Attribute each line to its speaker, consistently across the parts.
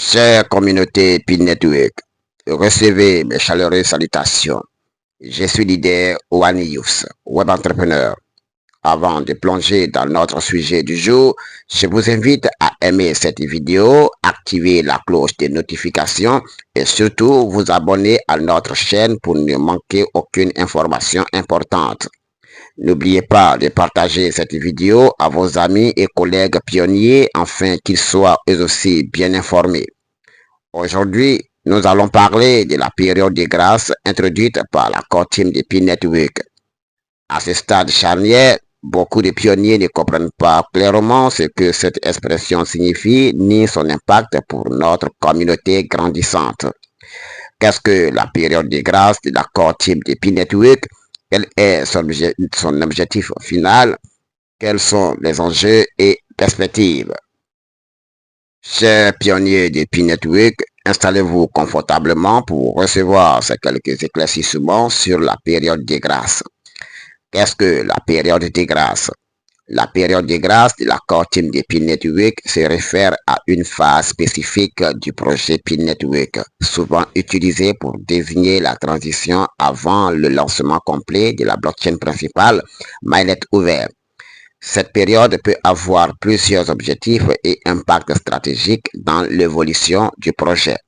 Speaker 1: Chère communauté Pi Network, recevez mes chaleureuses salutations. Je suis leader Ouanius, web entrepreneur. Avant de plonger dans notre sujet du jour, je vous invite à aimer cette vidéo, activer la cloche de notification et surtout vous abonner à notre chaîne pour ne manquer aucune information importante. N'oubliez pas de partager cette vidéo à vos amis et collègues pionniers afin qu'ils soient eux aussi bien informés. Aujourd'hui, nous allons parler de la période de grâce introduite par la core team de Pi Network. À ce stade charnière, beaucoup de pionniers ne comprennent pas clairement ce que cette expression signifie ni son impact pour notre communauté grandissante. Qu'est-ce que la période de grâce de la core team de Pi Network? Quel est son objectif final? Quels sont les enjeux et perspectives? Chers pionniers de Pi Network, installez-vous confortablement pour recevoir ces quelques éclaircissements sur la période de grâce. Qu'est-ce que la période de grâce? La période de grâce de la core team de Pi Network se réfère à une phase spécifique du projet Pi Network, souvent utilisée pour désigner la transition avant le lancement complet de la blockchain principale, mainnet ouvert. Cette période peut avoir plusieurs objectifs et impacts stratégiques dans l'évolution du projet.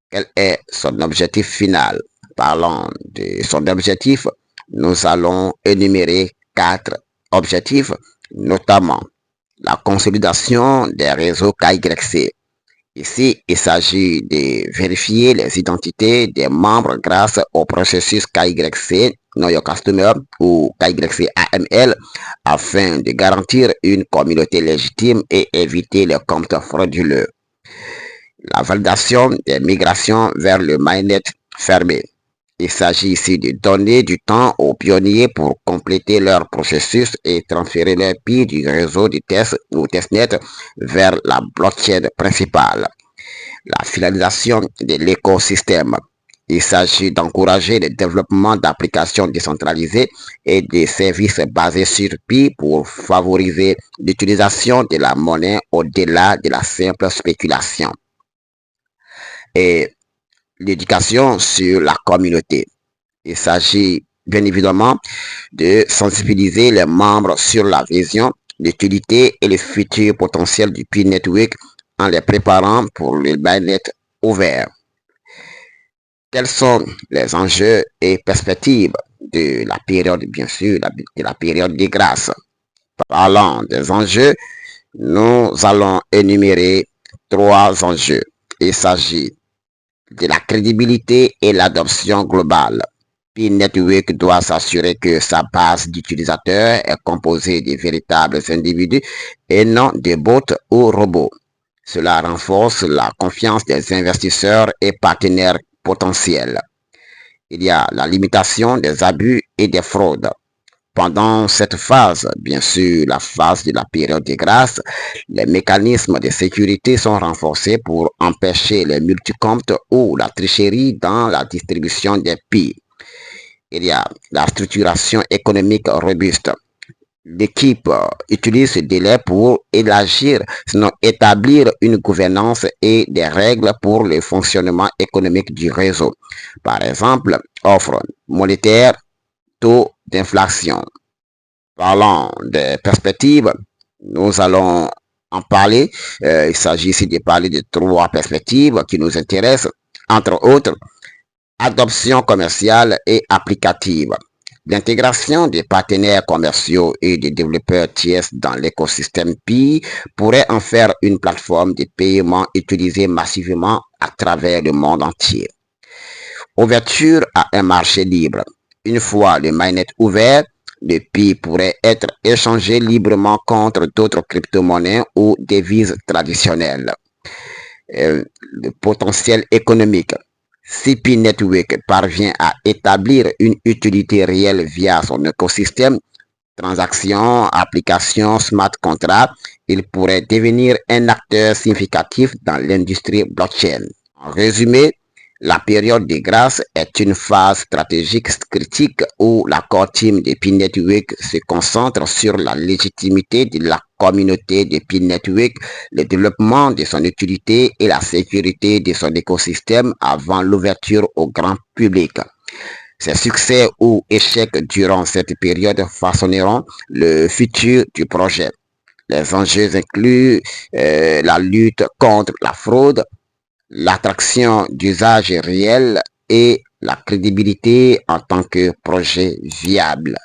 Speaker 1: Quel est son objectif final? Parlant de son objectif, nous allons énumérer 4 objectifs, notamment la consolidation des réseaux KYC. Ici, il s'agit de vérifier les identités des membres grâce au processus KYC Know Your Customer ou KYC AML afin de garantir une communauté légitime et éviter les comptes frauduleux. La validation des migrations vers le mainnet fermé. Il s'agit ici de donner du temps aux pionniers pour compléter leur processus et transférer leur PI du réseau de test ou testnet vers la blockchain principale. La finalisation de l'écosystème. Il s'agit d'encourager le développement d'applications décentralisées et de services basés sur PI pour favoriser l'utilisation de la monnaie au-delà de la simple spéculation. Et l'éducation sur la communauté. Il s'agit bien évidemment de sensibiliser les membres sur la vision, l'utilité et le futur potentiel du Pi Network en les préparant pour le mainnet ouvert. Quels sont les enjeux et perspectives de la période, bien sûr, de la période de grâce? Parlant des enjeux, nous allons énumérer 3 enjeux. Il s'agit de la crédibilité et l'adoption globale. Pi Network doit s'assurer que sa base d'utilisateurs est composée de véritables individus et non de bots ou robots. Cela renforce la confiance des investisseurs et partenaires potentiels. Il y a la limitation des abus et des fraudes. Pendant cette phase, bien sûr la phase de la période de grâce, les mécanismes de sécurité sont renforcés pour empêcher les multicomptes ou la tricherie dans la distribution des PI. Il y a la structuration économique robuste. L'équipe utilise ce délai pour élargir, sinon établir une gouvernance et des règles pour le fonctionnement économique du réseau. Par exemple, offre monétaire, taux d'inflation. Parlant des perspectives, nous allons en parler. Il s'agit ici de parler de 3 perspectives qui nous intéressent, entre autres, adoption commerciale et applicative. L'intégration des partenaires commerciaux et des développeurs tiers dans l'écosystème PI pourrait en faire une plateforme de paiement utilisée massivement à travers le monde entier. Ouverture à un marché libre. Une fois le mainnet ouvert, le PI pourrait être échangé librement contre d'autres crypto-monnaies ou devises traditionnelles. Le potentiel économique. Si Pi Network parvient à établir une utilité réelle via son écosystème, transactions, applications, smart contracts, il pourrait devenir un acteur significatif dans l'industrie blockchain. En résumé, La période de grâce est une phase stratégique critique où la core team de Pi Network se concentre sur la légitimité de la communauté de Pi Network, le développement de son utilité et la sécurité de son écosystème avant l'ouverture au grand public. Ces succès ou échecs durant cette période façonneront le futur du projet. Les enjeux incluent la lutte contre la fraude, l'attraction d'usages réels et la crédibilité en tant que projet viable.